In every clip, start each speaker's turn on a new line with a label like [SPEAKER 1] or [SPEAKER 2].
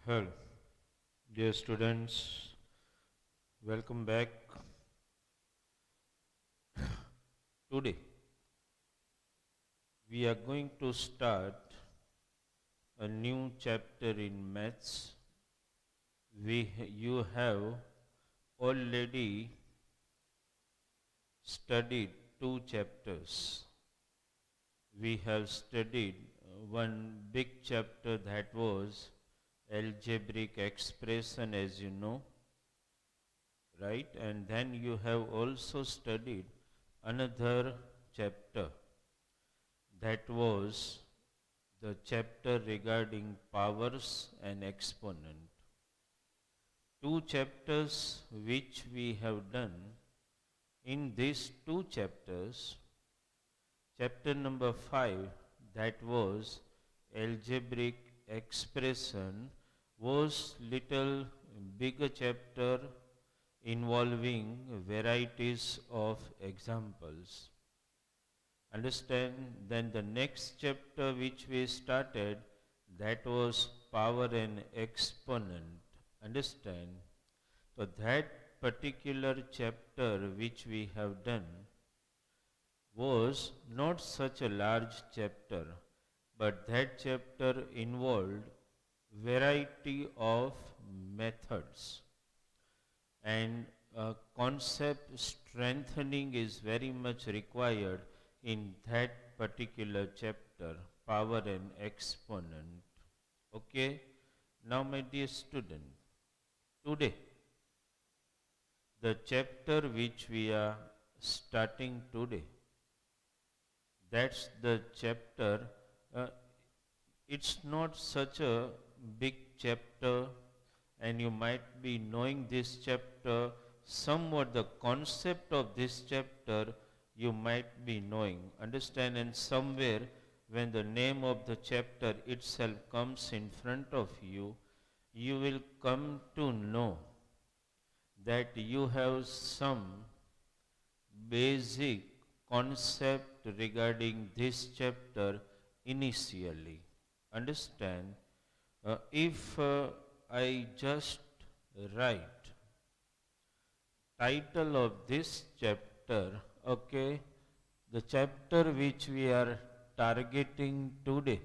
[SPEAKER 1] Hello, dear students, welcome back. Today we are going to start a new chapter in maths. You have already studied two chapters. We have studied one big chapter that was algebraic expression, as you know, right? And then you have also studied another chapter that was the chapter regarding powers and exponent. Two chapters which we have done. In these two chapters, chapter number 5, that was algebraic expression, was little bigger chapter involving varieties of examples. Understand? Then the next chapter which we started, that was power and exponent. Understand? So that particular chapter which we have done was not such a large chapter, but that chapter involved variety of methods, and concept strengthening is very much required in that particular chapter, power and exponent. Okay, now my dear student, today the chapter which we are starting today, that's the chapter. uh, it's not such a big chapter, and you might be knowing this chapter somewhat. The concept of this chapter you might be knowing, understand, and somewhere when the name of the chapter itself comes in front of you, you will come to know that you have some basic concept regarding this chapter initially. Understand? If I just write title of this chapter, okay, the chapter which we are targeting today,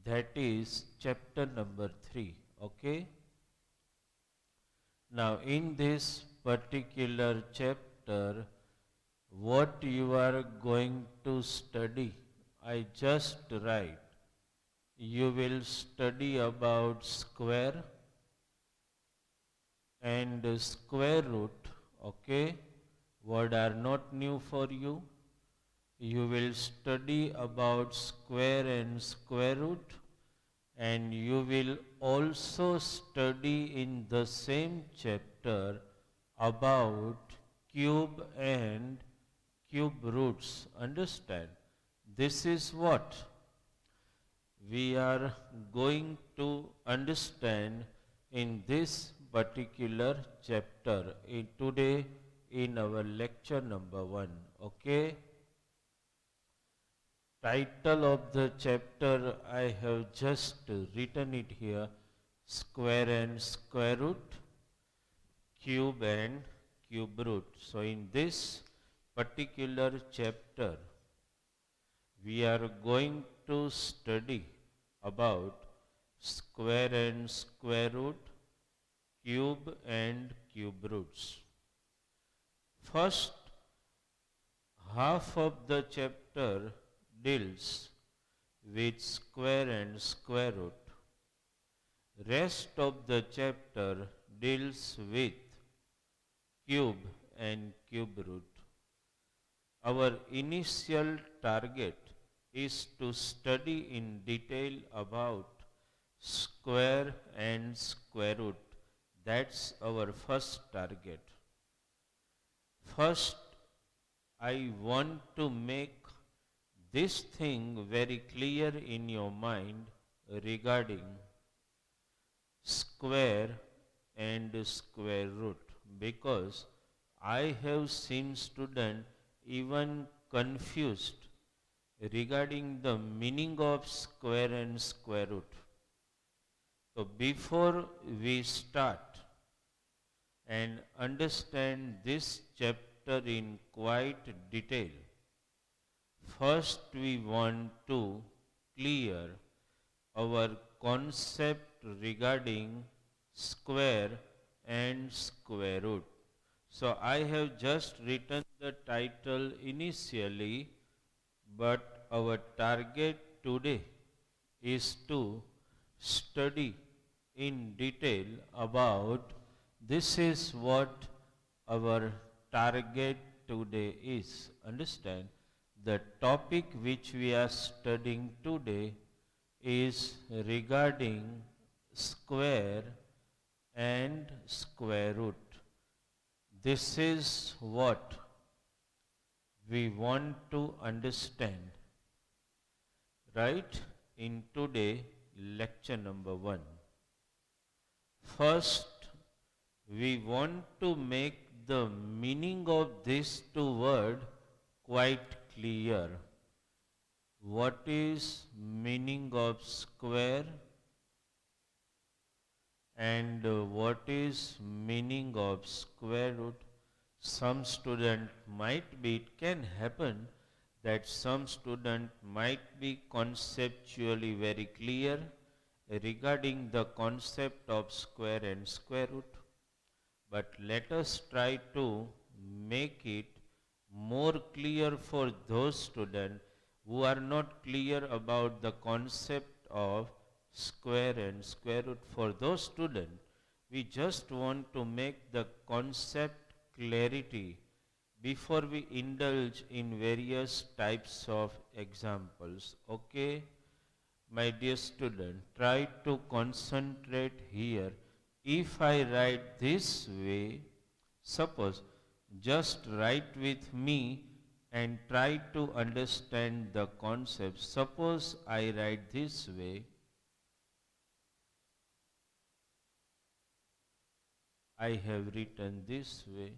[SPEAKER 1] that is chapter number 3, okay. Now, in this particular chapter, what you are going to study, I just write. You will study about square and square root, okay? Word are not new for you. You will study about square and square root, and you will also study in the same chapter about cube and cube roots. Understand? This is what we are going to understand in this particular chapter today in our lecture number 1. Okay? Title of the chapter I have just written it here, square and square root, cube and cube root. So in this particular chapter, we are going to study about square and square root, cube and cube roots. First half of the chapter deals with square and square root. Rest of the chapter deals with cube and cube root. Our initial target is to study in detail about square and square root. That's our first target. First, I want to make this thing very clear in your mind regarding square and square root, because I have seen students even confused regarding the meaning of square and square root. So before we start and understand this chapter in quite detail, first we want to clear our concept regarding square and square root. So I have just written the title initially, but our target today is to study in detail about this is what our target today is. Understand? The topic which we are studying today is regarding square and square root. This is what we want to understand, right? In today lecture number 1. First, we want to make the meaning of these two words quite clear. What is meaning of square and what is meaning of square root? Some student might be, it can happen that some student might be conceptually very clear regarding the concept of square and square root. But let us try to make it more clear for those students who are not clear about the concept of square and square root. For those students, we just want to make the concept clarity before we indulge in various types of examples. Okay, my dear student, try to concentrate here. If I write this way, suppose just write with me and try to understand the concept. Suppose I write this way, I have written this way.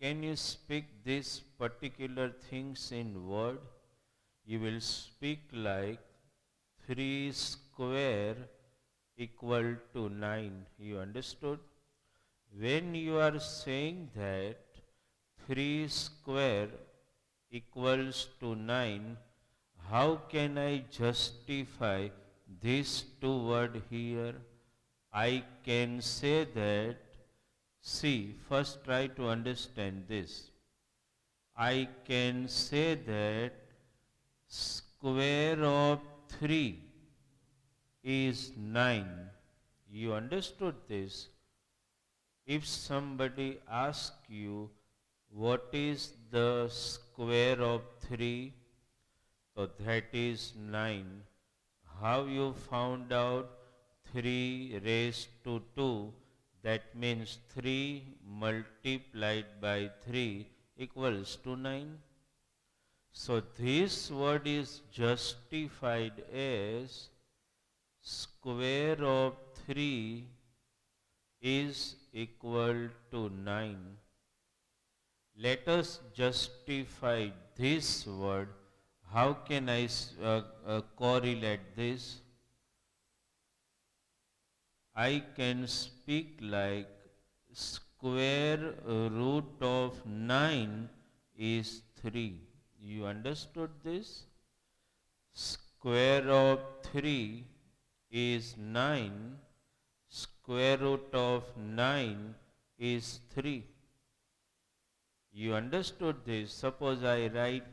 [SPEAKER 1] Can you speak these particular things in word? You will speak like 3 square equal to 9. You understood? When you are saying that 3 square equals to 9, how can I justify this two word here? I can say that, see, first try to understand this. I can say that square of 3 is 9. You understood this? If somebody asks you what is the square of 3, so that is 9. How you found out 3 raised to 2? That means 3 multiplied by 3 equals to 9. So this word is justified as square of 3 is equal to 9. Let us justify this word. How can I correlate this? I can speak like square root of 9 is 3. You understood this? Square of 3 is 9. Square root of 9 is 3. You understood this? Suppose I write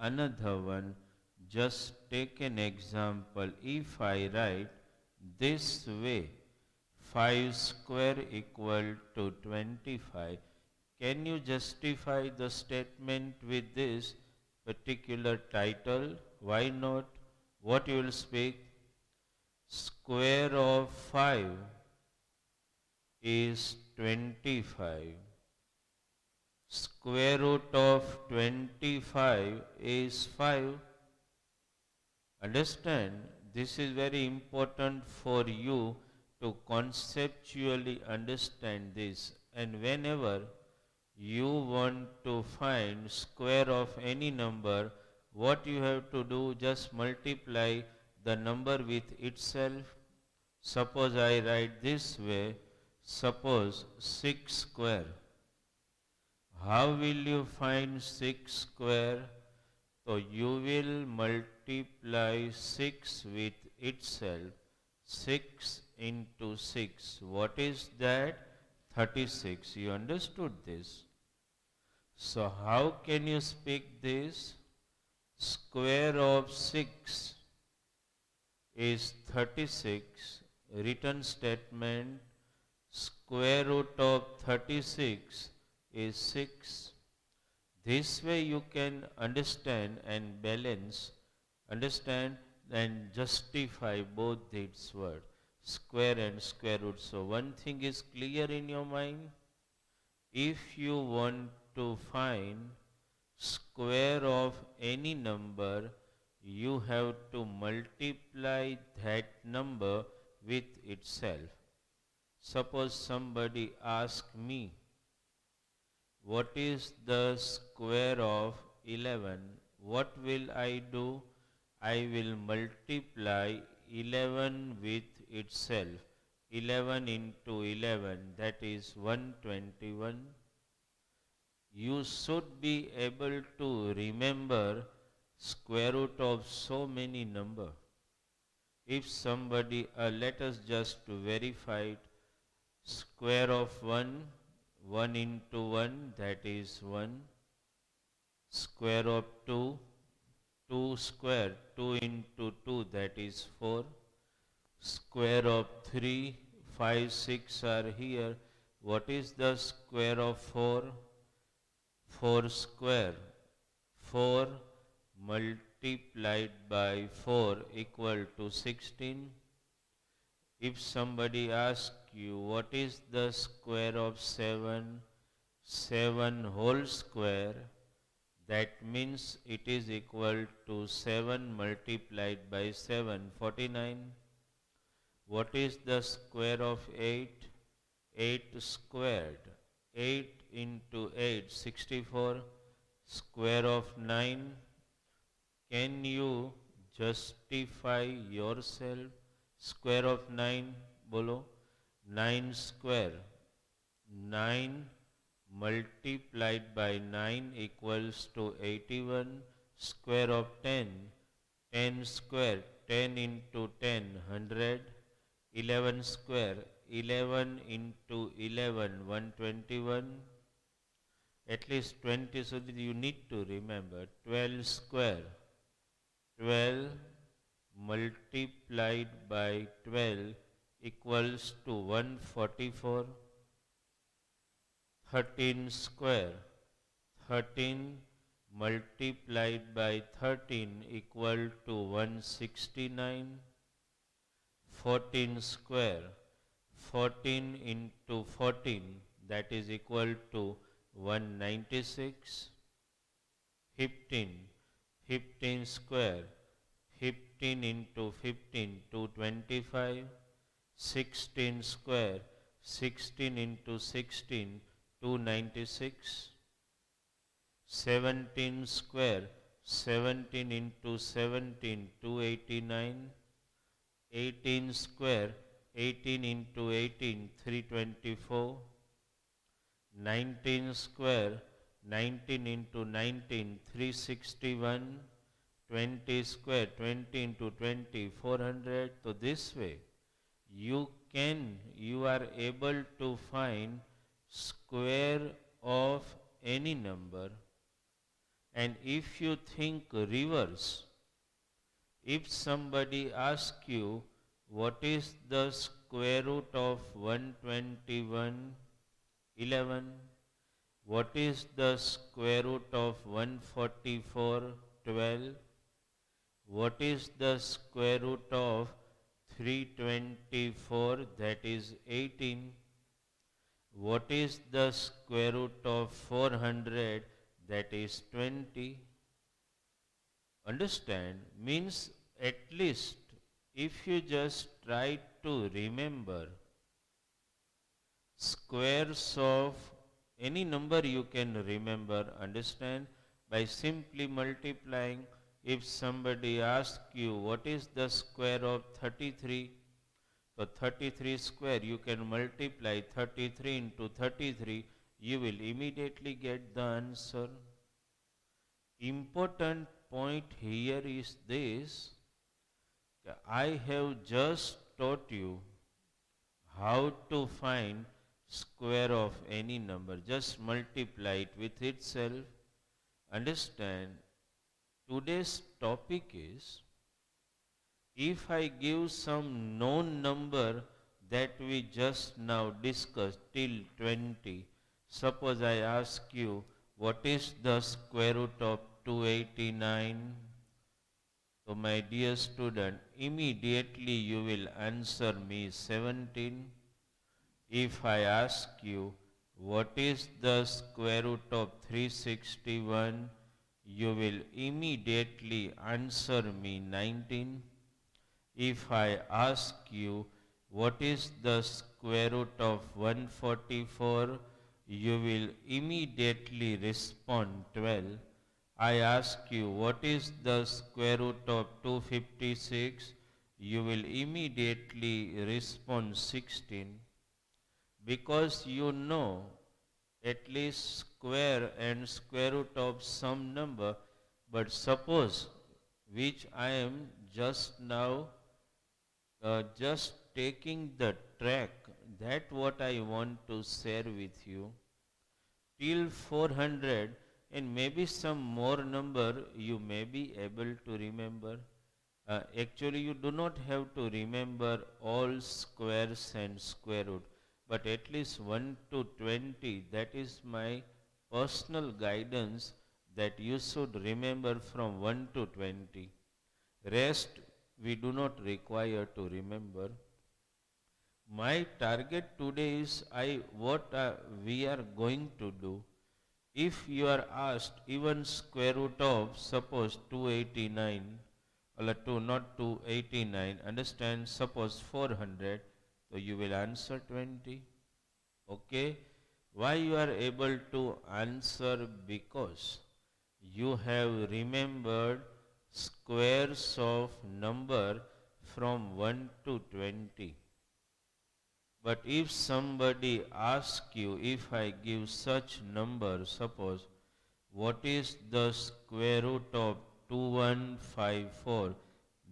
[SPEAKER 1] another one. Just take an example. If I write this way, 5 square equal to 25. Can you justify the statement with this particular title? Why not? What you will speak? Square of 5 is 25. Square root of 25 is 5. Understand? This is very important for you to conceptually understand this. And whenever you want to find square of any number, what you have to do, just multiply the number with itself. Suppose I write this way, suppose 6 square. How will you find 6 square? So you will multiply 6 with itself. 6 into 6. What is that? 36. You understood this? So how can you speak this? Square of 6 is 36. Written statement. Square root of 36 is 6. This way you can understand and balance, understand and justify both these words, square and square root. So one thing is clear in your mind. If you want to find square of any number, you have to multiply that number with itself. Suppose somebody asks me, what is the square of 11? What will I do? I will multiply 11 with itself. 11 into 11, that is 121. You should be able to remember square root of so many number. If somebody, let us just verify it, square of 1, 1 into 1, that is 1. Square of 2, 2 square, 2 into 2, that is 4. Square of 3, 5, 6 are here. What is the square of 4? 4 square. 4 multiplied by 4 equal to 16. If somebody asks you what is the square of 7, 7 whole square, that means it is equal to 7 multiplied by 7, 49. What is the square of 8? 8 squared. 8 into 8, 64. Square of 9. Can you justify yourself? Square of 9, bolo. 9 square. 9 multiplied by 9 equals to 81. Square of 10. 10 square. 10 into 10, 100. 11 square. 11 into 11, 121. At least 20, so that you need to remember. 12 square. 12 multiplied by 12 equals to 144. 13 square. 13 multiplied by 13 equal to 169. 14 square. 14 into 14, that is equal to 196. 15. 15 square. 15 into 15, 225. 16 square. 16 into 16, 296. 17 square. 17 into 17, 289. 18 square. 18 into 18, 324. 19 square. 19 into 19, 361. 20 square. 20 into 20, 400. So this way you are able to find square of any number. And if you think reverse, if somebody asks you what is the square root of 121, 11? What is the square root of 144, 12? What is the square root of 324, that is 18? What is the square root of 400, that is 20? Understand? Means at least if you just try to remember squares of any number, you can remember, understand, by simply multiplying if somebody asks you what is the square of 33, so 33 square, you can multiply 33 into 33, you will immediately get the answer. Important point here is this, I have just taught you how to find square of any number. Just multiply it with itself. Understand, today's topic is, if I give some known number that we just now discussed till 20, suppose I ask you what is the square root of 289? So my dear student, immediately you will answer me 17. If I ask you what is the square root of 361, you will immediately answer me 19. If I ask you what is the square root of 144, you will immediately respond 12. I ask you what is the square root of 256, you will immediately respond 16. Because you know at least square and square root of some number, but suppose which I am just now just taking the track, that what I want to share with you. Till 400 and maybe some more number you may be able to remember. Actually, you do not have to remember all squares and square root, but at least 1 to 20, that is my personal guidance, that you should remember from 1 to 20. Rest we do not require to remember. My target today is what we are going to do. If you are asked even square root of suppose 289, or not 289, understand, suppose 400, so you will answer 20. Okay? Why you are able to answer? Because you have remembered squares of number from 1 to 20. But if somebody asks you, if I give such number, suppose, what is the square root of 2154,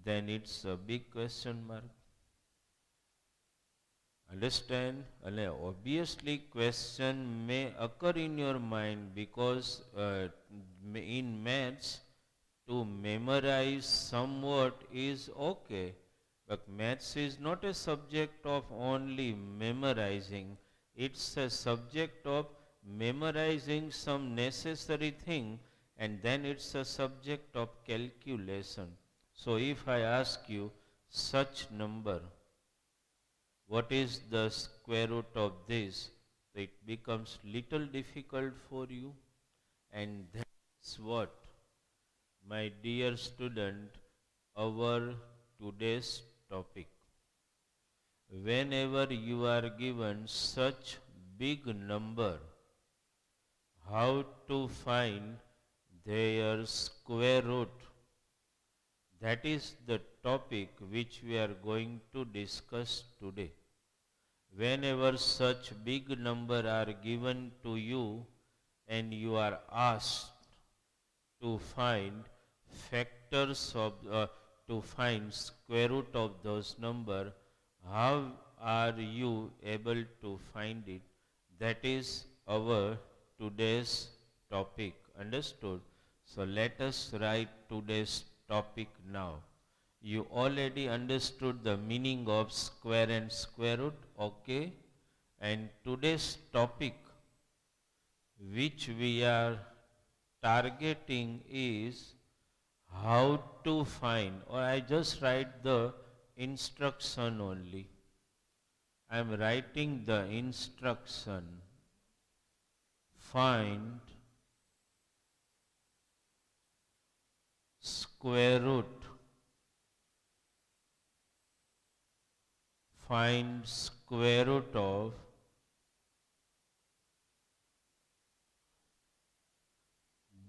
[SPEAKER 1] then it's a big question mark. Understand? And obviously question may occur in your mind, because in maths to memorize somewhat is okay. But maths is not a subject of only memorizing. It's a subject of memorizing some necessary thing, and then it's a subject of calculation. So if I ask you such number, what is the square root of this? It becomes little difficult for you, and that's what, my dear student, our today's topic. Whenever you are given such big number, how to find their square root? That is the topic which we are going to discuss today. Whenever such big number are given to you and you are asked to find factors of to find square root of those number, how are you able to find it? That is our today's topic. Understood? So let us write today's topic now. You already understood the meaning of square and square root, okay? And today's topic which we are targeting is how to find, or I just write the instruction only. I am writing the instruction. Find square root. Find square root of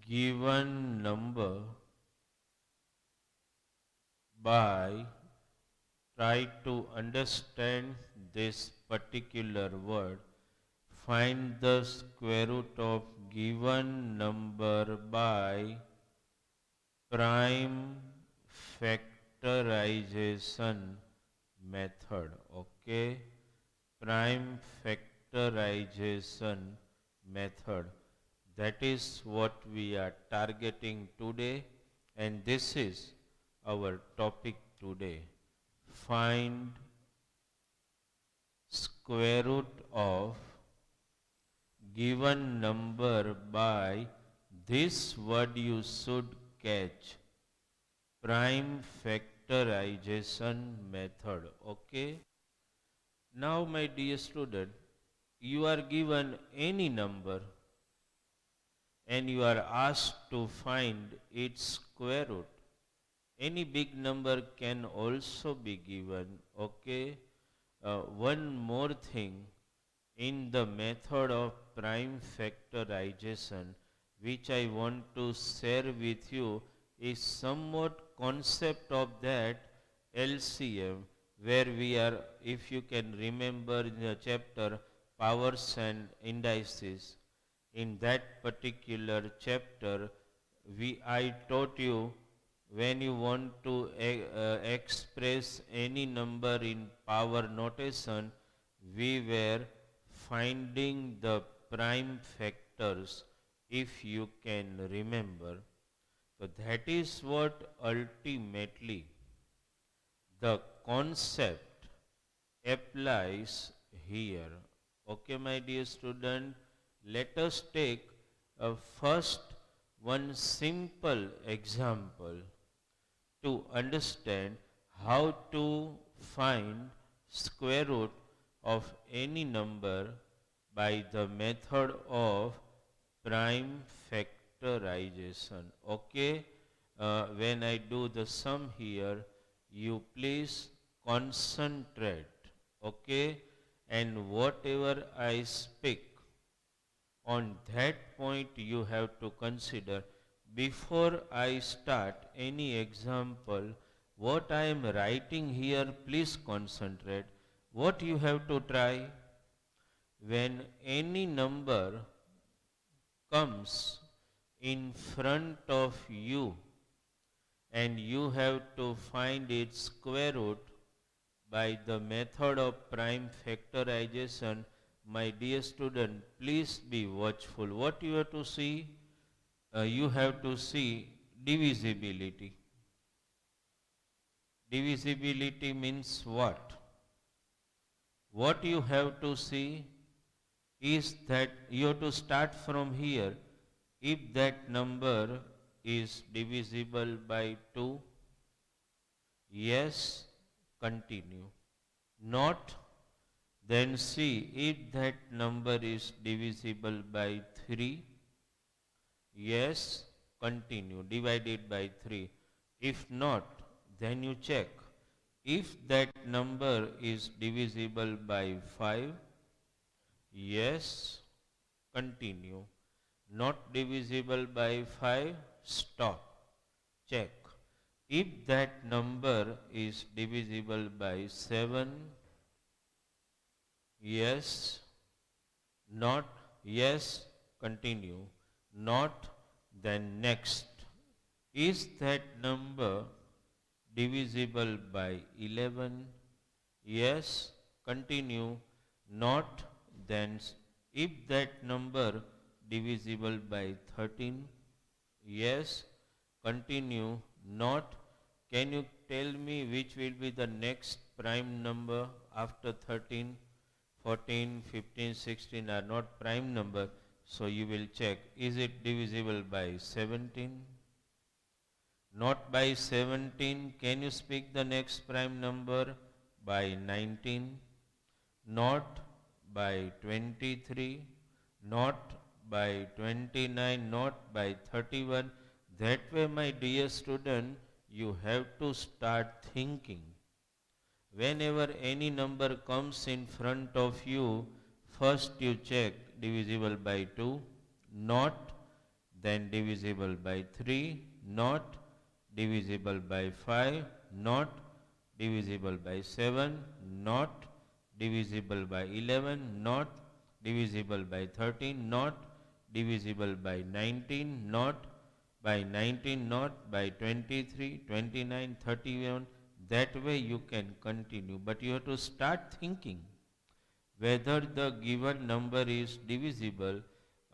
[SPEAKER 1] given number by try to understand this particular word. Find the square root of given number by prime factorization method. Okay, prime factorization method. That is what we are targeting today, and this is our topic today. Find square root of given number by this word you should catch, prime factorization method. Okay. Now my dear student, you are given any number and you are asked to find its square root. Any big number can also be given. Okay. One more thing, in the method of prime factorization, which I want to share with you, is somewhat concept of that LCM, where we are, if you can remember in the chapter powers and indices, in that particular chapter, I taught you when you want to express any number in power notation, we were finding the prime factors, if you can remember. So that is what ultimately the concept applies here. Okay, my dear student, let us take a first one simple example to understand how to find square root of any number by the method of prime factorization. Okay, when I do the sum here, you please concentrate. Okay, and whatever I speak, on that point you have to consider. Before I start any example, what I am writing here, please concentrate. What you have to try, when any number comes in front of you and you have to find its square root by the method of prime factorization, my dear student, please be watchful. What you have to see? You have to see divisibility. Divisibility means what? What you have to see is that you have to start from here. If that number is divisible by 2, yes, continue. Not, then see if that number is divisible by 3, yes, continue, divide it by 3. If not, then you check. If that number is divisible by 5, yes, continue. Not divisible by 5, stop. Check. If that number is divisible by 7, yes, not, yes, continue. Not, then next. Is that number divisible by 11? Yes, continue. Not, then if that number divisible by 13? Yes, continue. Not, can you tell me which will be the next prime number after 13? 14, 15, 16 are not prime number. So you will check, is it divisible by 17? Not by 17. Can you speak the next prime number? By 19. Not by 23. Not by 29. Not by 31. That way, my dear student, you have to start thinking. Whenever any number comes in front of you, first you check divisible by 2, not, then divisible by 3, not, divisible by 5, not divisible by 7, not divisible by 11, not divisible by 13, not divisible by 19, not by 19, not by 23, 29, 31. That way you can continue, but you have to start thinking whether the given number is divisible.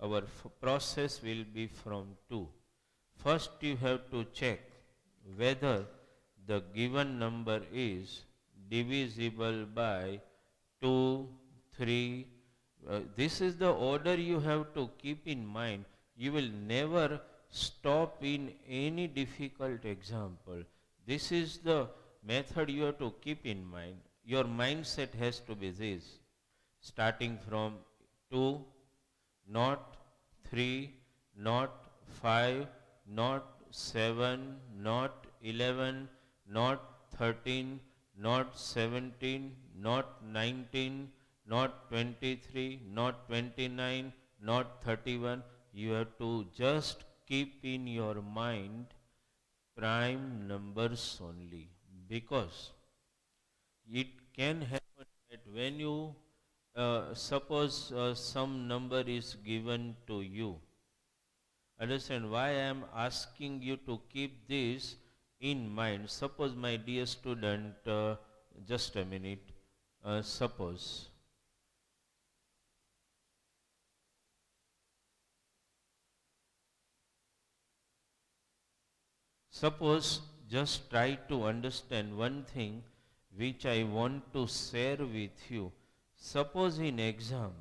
[SPEAKER 1] Our process will be from 2. First you have to check whether the given number is divisible by 2, 3. This is the order you have to keep in mind. You will never stop in any difficult example. This is the method you have to keep in mind. Your mindset has to be this. Starting from 2, not 3, not 5, not 7, not 11, not 13, not 17, not 19, not 23, not 29, not 31. You have to just keep in your mind prime numbers only, because it can happen that when you suppose some number is given to you. Understand why I am asking you to keep this in mind. Suppose, my dear student, just a minute, suppose just try to understand one thing which I want to share with you. Suppose in exam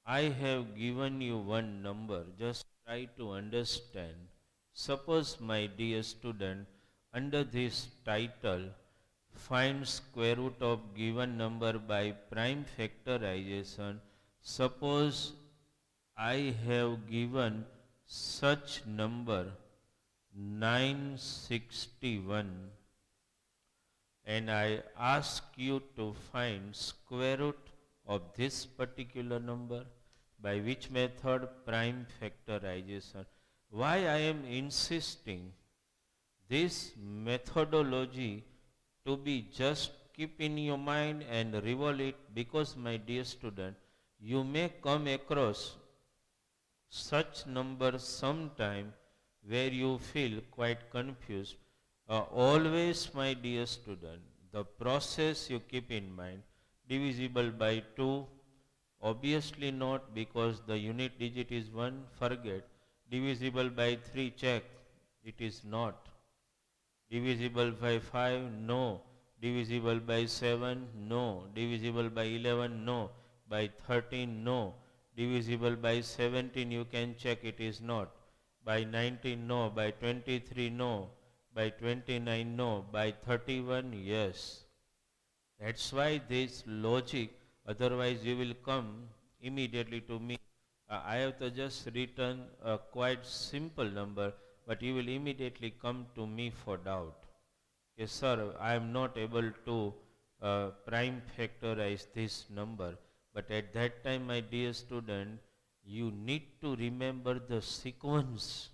[SPEAKER 1] I have given you one number, just try to understand. Suppose, my dear student, under this title, find square root of given number by prime factorization. Suppose I have given such number 961, and I ask you to find square root of this particular number. By which method? Prime factorization. Why I am insisting this methodology to be just keep in your mind and revolve it, because, my dear student, you may come across such number sometime where you feel quite confused. Always, my dear student, the process you keep in mind. Divisible by 2, obviously not, because the unit digit is 1, forget. Divisible by 3, check, it is not. Divisible by 5, no. Divisible by 7, no. Divisible by 11, no. By 13, no. Divisible by 17, you can check, it is not. By 19, no. By 23, no. By 29, no. By 31, yes. That's why this logic, otherwise you will come immediately to me. I have to just written a quite simple number, but you will immediately come to me for doubt. Yes, sir, I am not able to prime factorize this number. But at that time, my dear student, you need to remember the sequence.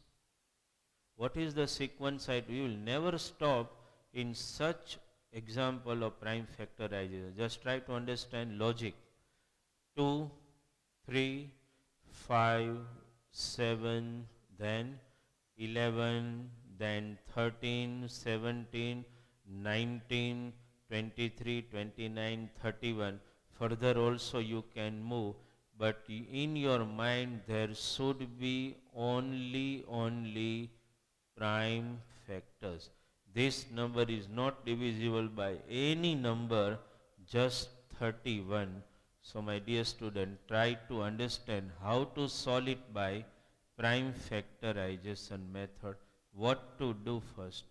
[SPEAKER 1] What is the sequence? You will never stop in such example of prime factorization. Just try to understand logic. 2, 3, 5, 7, then 11, then 13, 17, 19, 23, 29, 31. Further also you can move, but in your mind there should be only prime factors. This number is not divisible by any number, just 31. So, my dear student, try to understand how to solve it by prime factorization method. What to do first?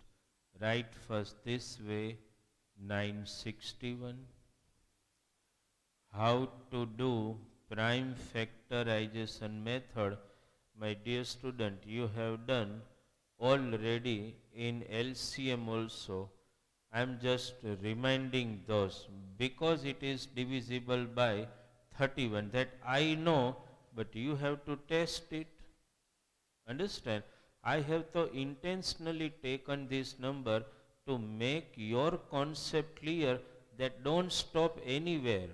[SPEAKER 1] Write first this way, 961. How to do prime factorization method? My dear student, you have done already in LCM also. I am just reminding those, because it is divisible by 31, that I know, but you have to test it. Understand? I have to intentionally taken this number to make your concept clear, that don't stop anywhere.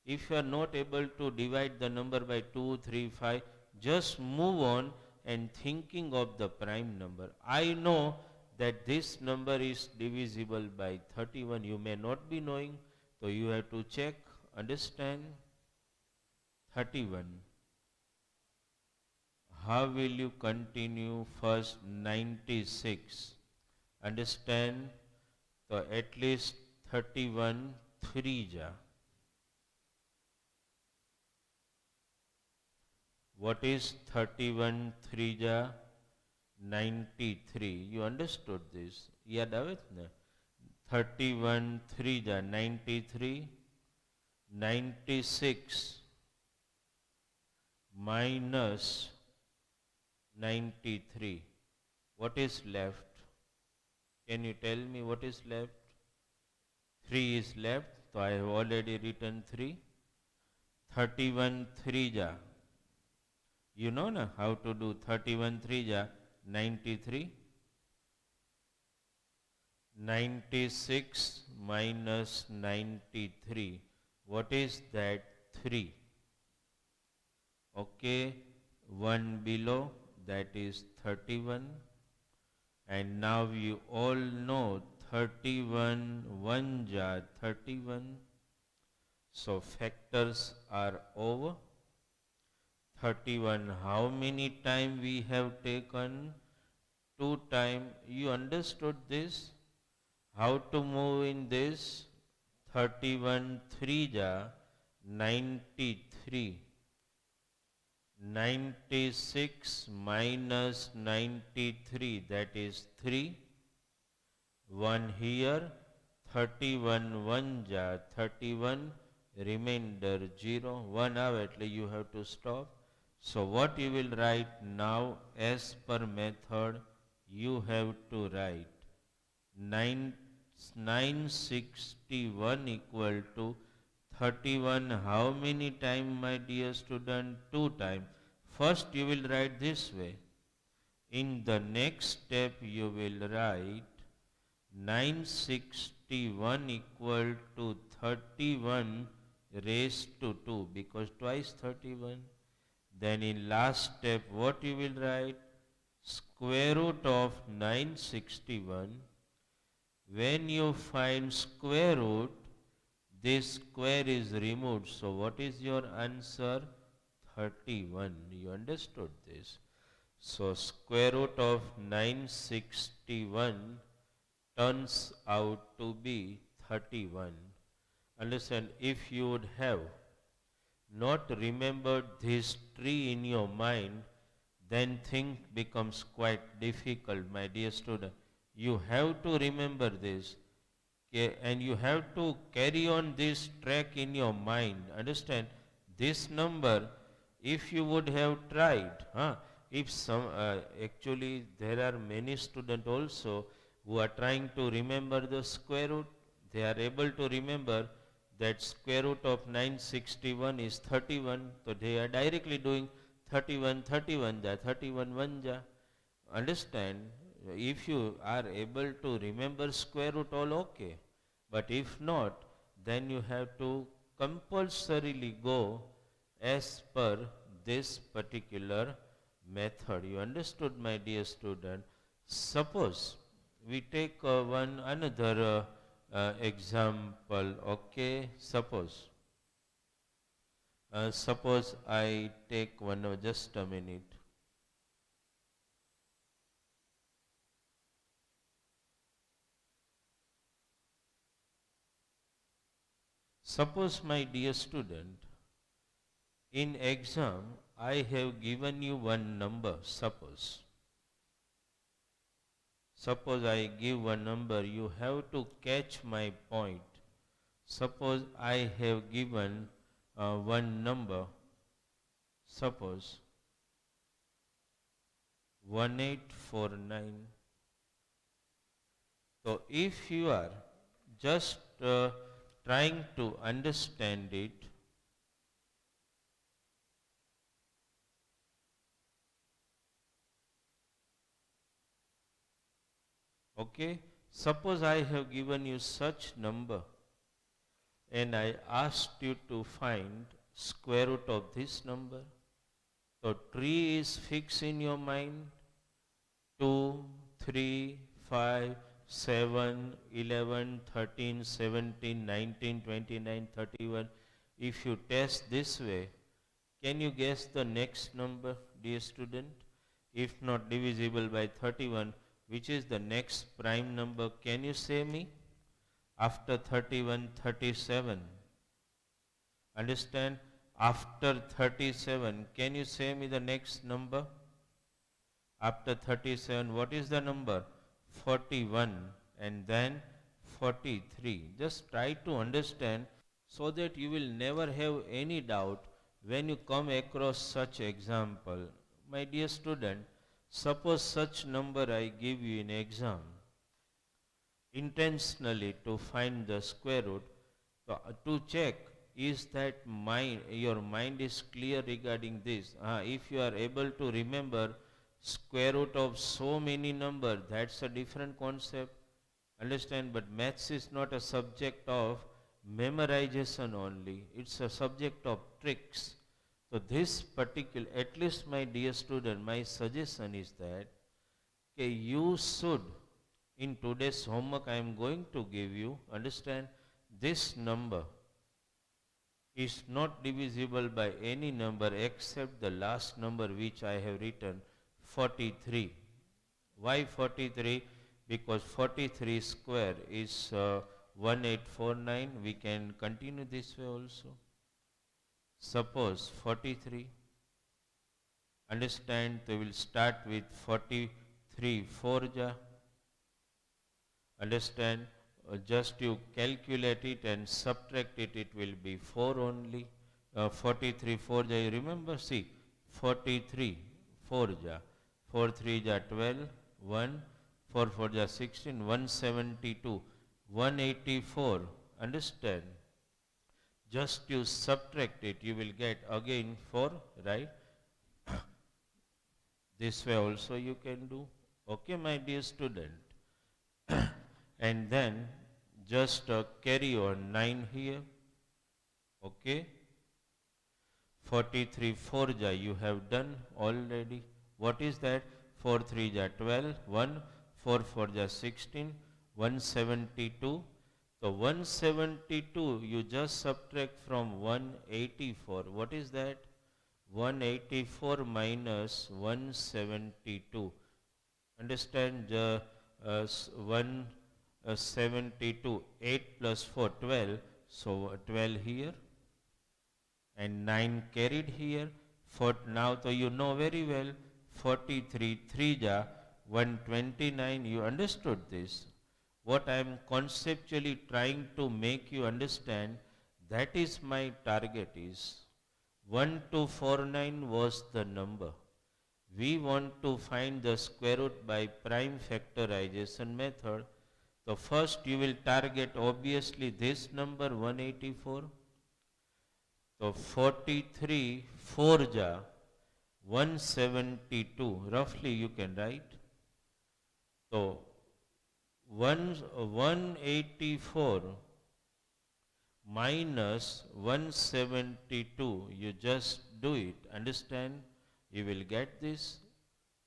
[SPEAKER 1] If you are not able to divide the number by 2, 3, 5, just move on and thinking of the prime number. I know that this number is divisible by 31. You may not be knowing, so you have to check, understand. 31. How will you continue first 96? Understand, so at least 31 3 ja. What is 31 3 ja? 93. You understood this? યાદ આવે છે ને? 31 3 ja 93. 96 minus 93. What is left? Can you tell me what is left? 3 is left, so I have already written 3. 31 3 ja. You know na how to do 31 3 ja 93. 96 minus 93. What is that? 3. Okay, 1 below, that is 31. And now you all know 31 1 ja 31. So factors are over. 31 how many time we have taken? 2 time. You understood this? How to move in this? 31 3 ja 93. 96 minus 93, that is 3. 1 here. 31 1 ja 31. Remainder 0. 1 out, એટલે you have to stop. So what you will write now as per method? You have to write 961 equal to 31 how many time, my dear student? 2 time. First you will write this way. In the next step you will write 961 equal to 31 raised to 2, because twice 31. Then in last step what you will write? Square root of 961. When you find square root, this square is removed. So what is your answer? 31. You understood this? So square root of 961 turns out to be 31. Understand, if you would have not remembered this tree in your mind, then thing becomes quite difficult, my dear student. You have to remember this. Okay, and you have to carry on this track in your mind. Understand, this number, if you would have tried, if some actually there are many students also who are trying to remember the square root. They are able to remember that square root of 961 is 31, so they are directly doing 31 31 ja 31 1 ja. Understand, if you are able to remember square root, all okay. But if not, then you have to compulsorily go as per this particular method. You understood, my dear student? Suppose we take one another example. Okay, suppose I take one, just a minute. Suppose, my dear student, in exam I have given you one number. Suppose I give one number, you have to catch my point. Suppose I have given one number, suppose 1849. So if you are just trying to understand it, okay, Suppose I have given you such number and I asked you to find square root of this number. So tree is fixed in your mind. 2, 3, 5, 7, 11, 13, 17, 19, 29, 31. If you test this way, can you guess the next number, dear student? If not divisible by 31, which is the next prime number? Can you say me? After 31, 37. Understand? After 37, can you say me the next number? After 37, what is the number? 41 and then 43. Just try to understand so that you will never have any doubt when you come across such example. My dear student, suppose such number I give you in exam intentionally to find the square root, to check is that your mind is clear regarding this. If you are able to remember square root of so many number, that's a different concept. Understand? But maths is not a subject of memorization only. It's a subject of tricks. So this particular, at least my dear student, my suggestion is that you should, in today's homework I am going to give you, understand, this number is not divisible by any number except the last number which I have written, 43. Why 43? Because 43 square is 1849. We can continue this way also. Suppose 43. Understand, they will start with 43 4 ja. Understand, just you calculate it and subtract it, it will be 4 only. 43 4 ja, you remember? See, 43 4 ja. 4 3 ja 12, 1, 4 4 ja 16, 172, 184. Understand? Just you subtract it, you will get again 4, right? This way also you can do. Okay, my dear student. And then just carry on 9 here. Okay. 43 4 ja you have done already. What is that? 4 3 ja 12, 1, 4 4 ja 16, 172. So 172 you just subtract from 184. What is that? 184 minus 172. Understand? 172, 8 plus 4, 12. So 12 here and 9 carried here. Now so you know very well, 43 3 ja 129. You understood this? What I am conceptually trying to make you understand, that is my target is 1249 was the number. We want to find the square root by prime factorization method. So first you will target obviously this number 184. So 43 4 ja 172 roughly you can write. So 184 minus 172, you just do it. Understand? You will get this.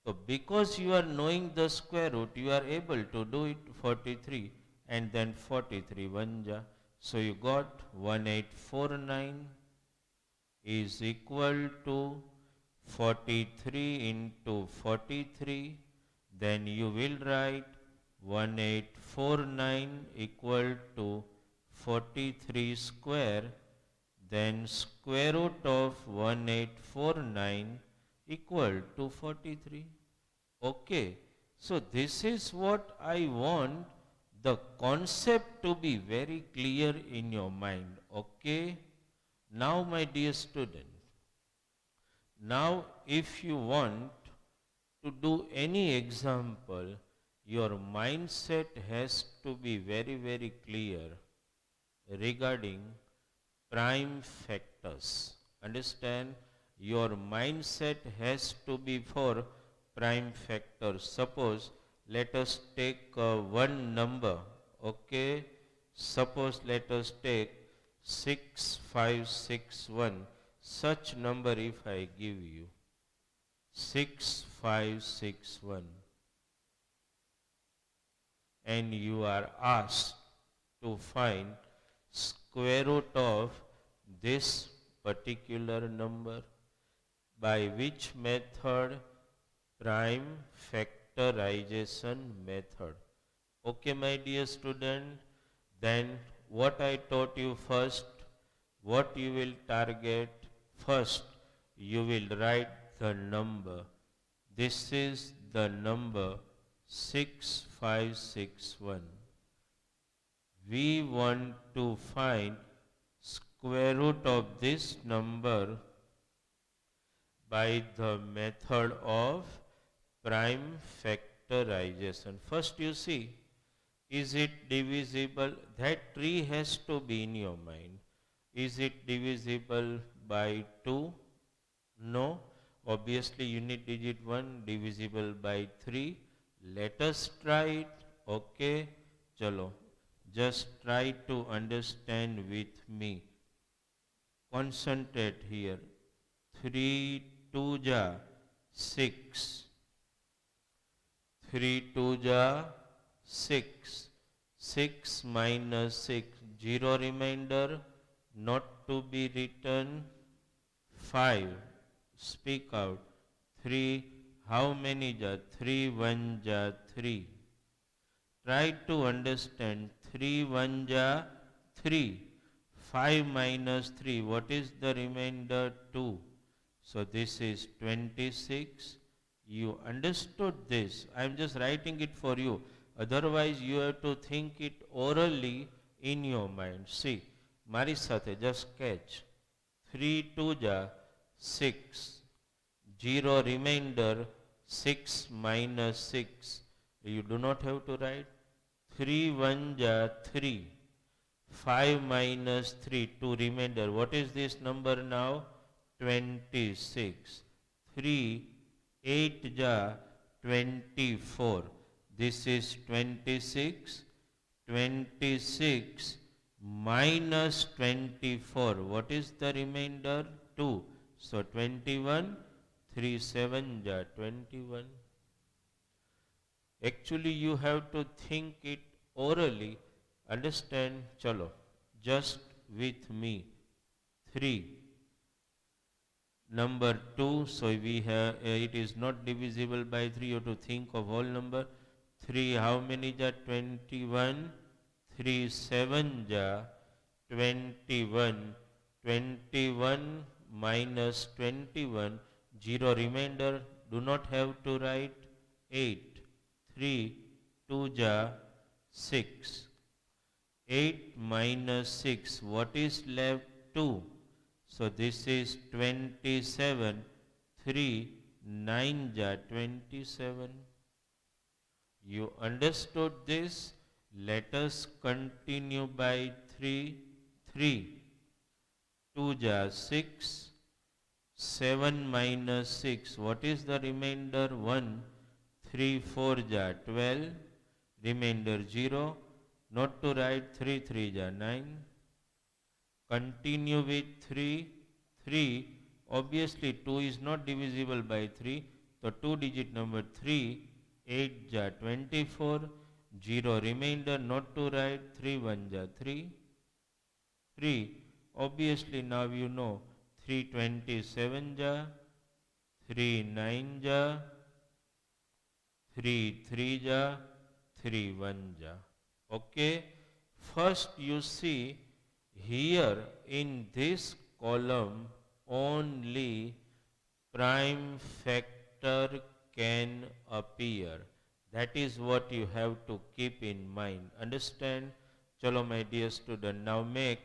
[SPEAKER 1] So because you are knowing the square root, you are able to do it 43 and then 43 1 ja. So you got 1849 is equal to 43 into 43. Then you will write 1849 equal to 43 square, then square root of 1849 equal to 43. Okay, so this is what I want the concept to be very clear in your mind. Okay, now my dear student, now if you want to do any example, your mindset has to be very, very clear regarding prime factors. Understand? Your mindset has to be for prime factors. Suppose let us take one number, okay? Suppose let us take 6561. Such number if I give you 6561 and you are asked to find square root of this particular number, by which method? Prime factorization method. Okay, my dear student, then what I taught you first, what you will target first, you will write the number. This is the number 6561. We want to find square root of this number by the method of prime factorization. First you see, is it divisible? That tree has to be in your mind. Is it divisible by 2? No. Obviously unit digit 1 divisible by 3. Let us try it. Okay. Chalo. Just try to understand with me. Concentrate here. 3 2 ja 6. 3 2 ja 6. 6 minus 6. 0 remainder. Not to be written. 5. Speak out. 3. How many ja? 3 1 ja 3. Try to understand. 3 1 ja 3. 5 minus 3. What is the remainder? 2. So this is 26. You understood this. I am just writing it for you. Otherwise you have to think it orally in your mind. See, mari sathe just catch. 3 2 ja 6. 0 remainder 6 minus 6. You do not have to write. 3 1 ja 3. 5 minus 3, 2 remainder. What is this number now? 26. 3 8 ja 24. This is 26. 26 minus 24. What is the remainder? 2. So 21. 3 7 ja 21. Actually you have to think it orally. Understand? Chalo. Just with me. 3. Number 2. So we have, it is not divisible by 3. You have to think of whole number. 3 how many ja? 21. 3 7 ja 21. 21 minus 21. 0 remainder. Do not have to write. 8. 3 2 ja 6. 8 minus 6. What is left? 2. So this is 27. 3 9 ja 27. You understood this? Let us continue by 3. 3. 2 ja 6. 7 minus 6. What is the remainder? 1. 3 4 ja 12. Remainder 0. Not to write. 3 3 ja 9. Continue with 3. 3. Obviously 2 is not divisible by 3. So 2 digit number 3. 8 ja 24. 0 remainder. Not to write. 3 1 ja 3. 3. Obviously now you know. 3 27 ja. 3 9 ja. 3 3 ja. 3 1 ja. Okay. First you see, here in this column only prime factor can appear. That is what you have to keep in mind. Understand? Chalo my dear student, now make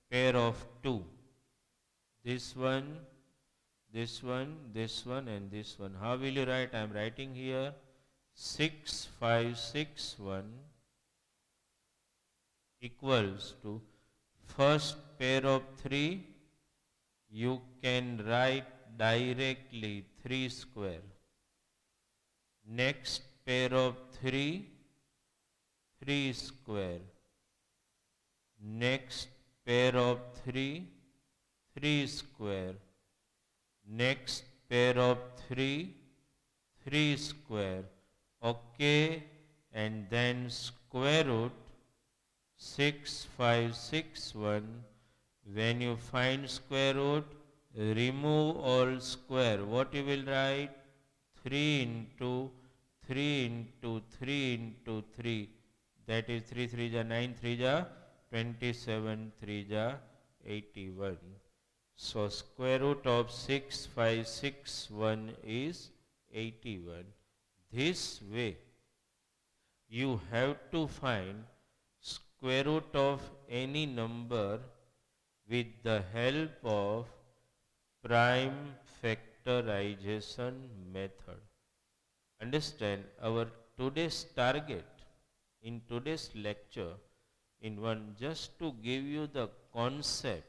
[SPEAKER 1] pair of 2. This one, this one, this one and this one. How will you write? I am writing here 6561 equals to first pair of 3, you can write directly 3 square. Next pair of 3, 3 square. Next pair of 3, 3 square. Next pair of 3, 3 square. Okay, and then square root 6561. When you find square root, remove all square. What you will write? 3 into 3 into 3 into 3. That is 3 3 ja 9, 3 ja 27, 3 ja 81. So square root of 6561 is 81. This way you have to find square root of any number with the help of prime factorization method. Understand our today's target in today's lecture in one just to give you the concept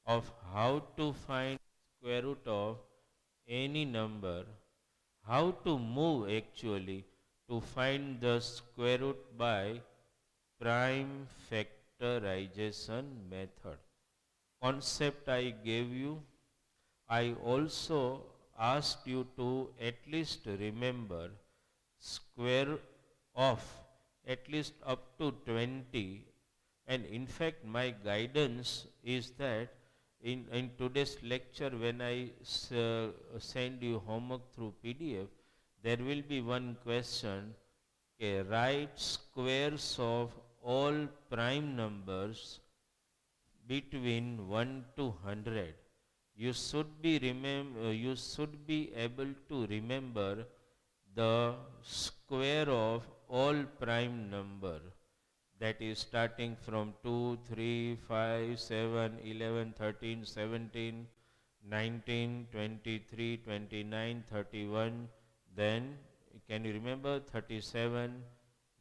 [SPEAKER 1] of how to find square root of any number, how to move actually to find the square root by prime factorization method. Concept I gave you. I also asked you to at least remember square of at least up to 20, and in fact my guidance is that in today's lecture when I send you homework through PDF, there will be one question, okay, write squares of all prime numbers between 1 to 100. You should be able to remember the square of all prime number, that is starting from 2, 3, 5, 7, 11, 13, 17, 19, 23, 29, 31, then can you remember 37,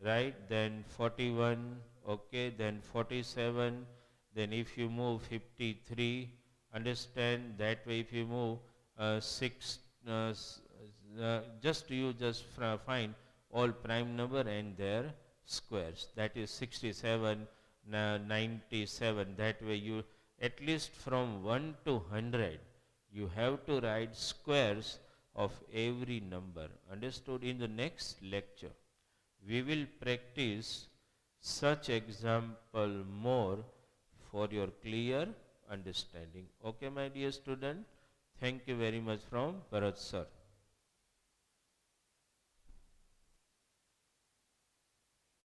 [SPEAKER 1] right? Then 41, okay, then 47, then if you move 53, understand that way if you move 6, just find all prime number and their squares, that is 67, 97, that way you at least from 1 to 100 you have to write squares of every number. Understood? In the next lecture we will practice such example more for your clear understanding. Okay, my dear student, thank you very much from Bharat sir.